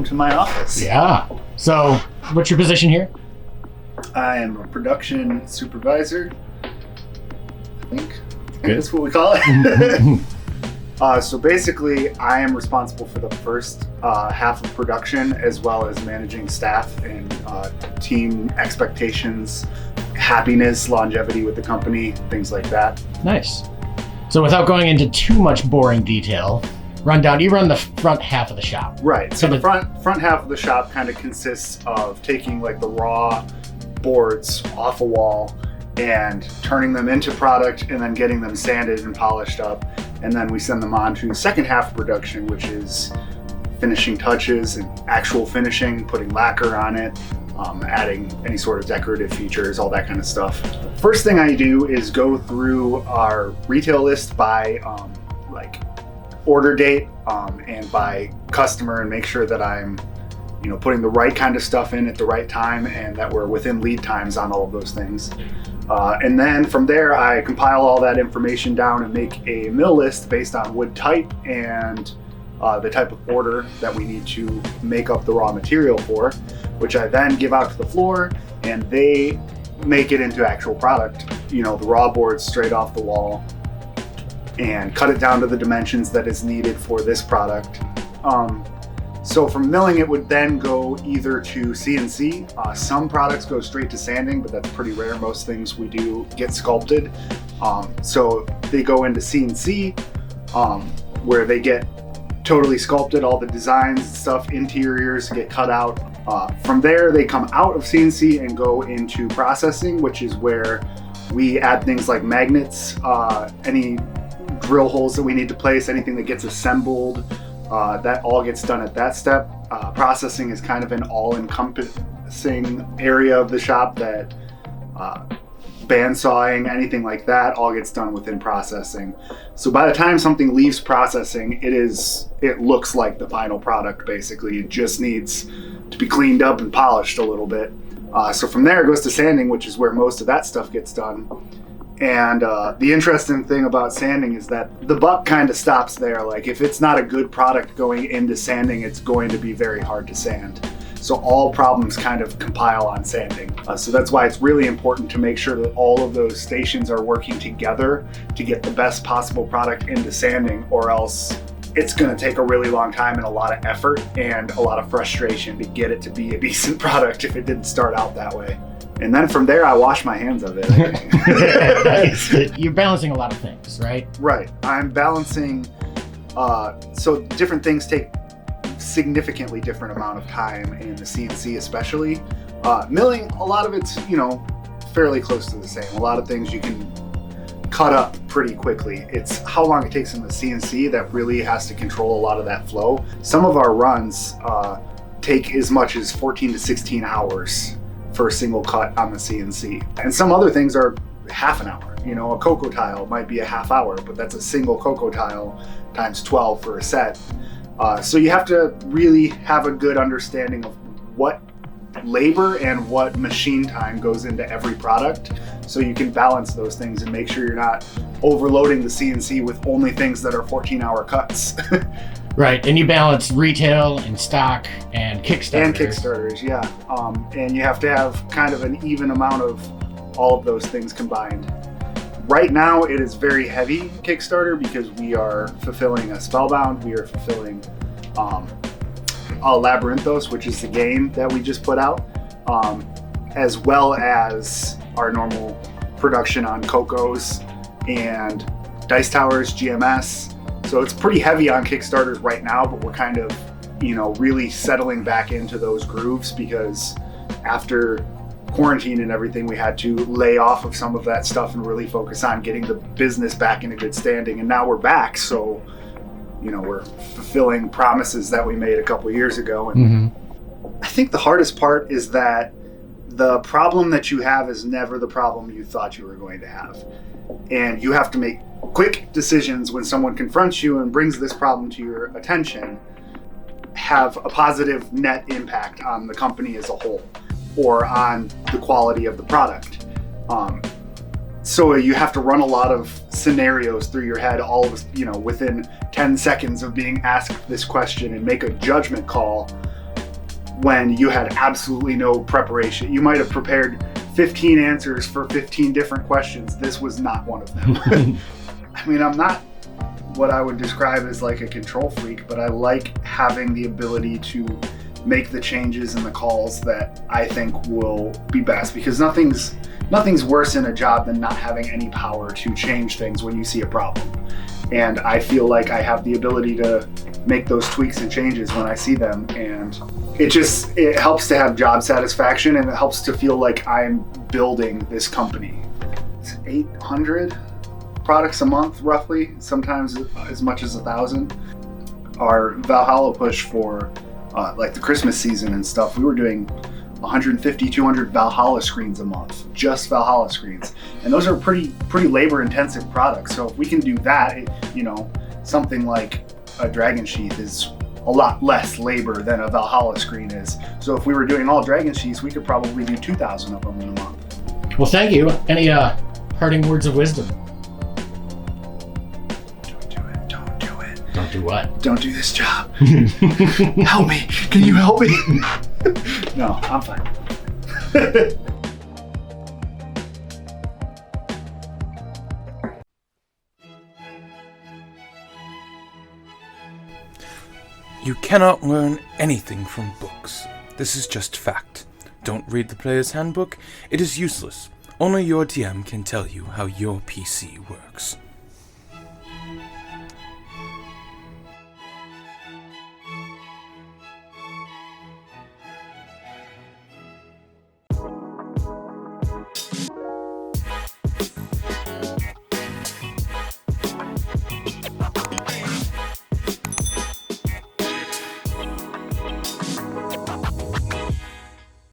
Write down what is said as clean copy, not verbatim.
to my office. Yeah. So, what's your position here? I am a production supervisor. I think Good. that's what we call it. So basically, I am responsible for the first half of production, as well as managing staff and team expectations, happiness, longevity with the company, things like that. Nice. So without going into too much boring detail, you run the front half of the shop. Right. So the front half of the shop kind of consists of taking like the raw boards off a wall and turning them into product and then getting them sanded and polished up. And then we send them on to the second half of production, which is finishing touches and actual finishing, putting lacquer on it, adding any sort of decorative features, all that kind of stuff. First thing I do is go through our retail list by like order date and by customer, and make sure that I'm putting the right kind of stuff in at the right time and that we're within lead times on all of those things. And then from there, I compile all that information down and make a mill list based on wood type and the type of order that we need to make up the raw material for, which I then give out to the floor, and they make it into actual product. The raw boards straight off the wall, and cut it down to the dimensions that is needed for this product. So from milling, it would then go either to CNC. Some products go straight to sanding, but that's pretty rare. Most things we do get sculpted. So they go into CNC, where they get totally sculpted, all the designs and stuff, interiors get cut out. From there, they come out of CNC and go into processing, which is where we add things like magnets, any drill holes that we need to place, anything that gets assembled. That all gets done at that step. Processing is kind of an all-encompassing area of the shop that bandsawing, anything like that, all gets done within processing. So by the time something leaves processing, it looks like the final product, basically. It just needs to be cleaned up and polished a little bit. So from there it goes to sanding, which is where most of that stuff gets done. And the interesting thing about sanding is that the buck kind of stops there. Like, if it's not a good product going into sanding, it's going to be very hard to sand. So all problems kind of compile on sanding. So that's why it's really important to make sure that all of those stations are working together to get the best possible product into sanding, or else it's going to take a really long time and a lot of effort and a lot of frustration to get it to be a decent product if it didn't start out that way. And then from there, I wash my hands of it. You're balancing a lot of things, right? Right. I'm balancing, so different things take significantly different amount of time in the CNC especially. Milling, a lot of it's, fairly close to the same. A lot of things you can cut up pretty quickly. It's how long it takes in the CNC that really has to control a lot of that flow. Some of our runs take as much as 14 to 16 hours for a single cut on the CNC. And some other things are half an hour. A cocoa tile might be a half hour, but that's a single cocoa tile times 12 for a set. So you have to really have a good understanding of what labor and what machine time goes into every product, so you can balance those things and make sure you're not overloading the CNC with only things that are 14-hour cuts. Right, and you balance retail and stock and Kickstarters. And Kickstarters, yeah. And you have to have kind of an even amount of all of those things combined. Right now, it is very heavy Kickstarter because we are fulfilling a Spellbound. We are fulfilling Labyrinthos, which is the game that we just put out, as well as our normal production on Cocos and Dice Towers, GMS. So it's pretty heavy on Kickstarters right now, but we're kind of, really settling back into those grooves, because after quarantine and everything, we had to lay off of some of that stuff and really focus on getting the business back in a good standing. And now we're back, so we're fulfilling promises that we made a couple years ago. And I think the hardest part is that the problem that you have is never the problem you thought you were going to have, and you have to make quick decisions when someone confronts you and brings this problem to your attention, have a positive net impact on the company as a whole, or on the quality of the product. So you have to run a lot of scenarios through your head, within 10 seconds of being asked this question, and make a judgment call when you had absolutely no preparation. You might have prepared 15 answers for 15 different questions. This was not one of them. I mean, I'm not what I would describe as like a control freak, but I like having the ability to make the changes and the calls that I think will be best, because nothing's worse in a job than not having any power to change things when you see a problem. And I feel like I have the ability to make those tweaks and changes when I see them, and it helps to have job satisfaction, and it helps to feel like I'm building this company. It's 800 products a month, roughly, sometimes as much as 1,000. Our Valhalla push for like the Christmas season and stuff, we were doing 150, 200 Valhalla screens a month, just Valhalla screens. And those are pretty labor intensive products. So if we can do that, something like a Dragon Sheath is a lot less labor than a Valhalla screen is. So if we were doing all Dragon Sheaths, we could probably do 2,000 of them in a month. Well, thank you. Any parting words of wisdom? Don't do it. Don't do what? Don't do this job. Help me. Can you help me? No, I'm fine. You cannot learn anything from books. This is just fact. Don't read the player's handbook. It is useless. Only your DM can tell you how your PC works.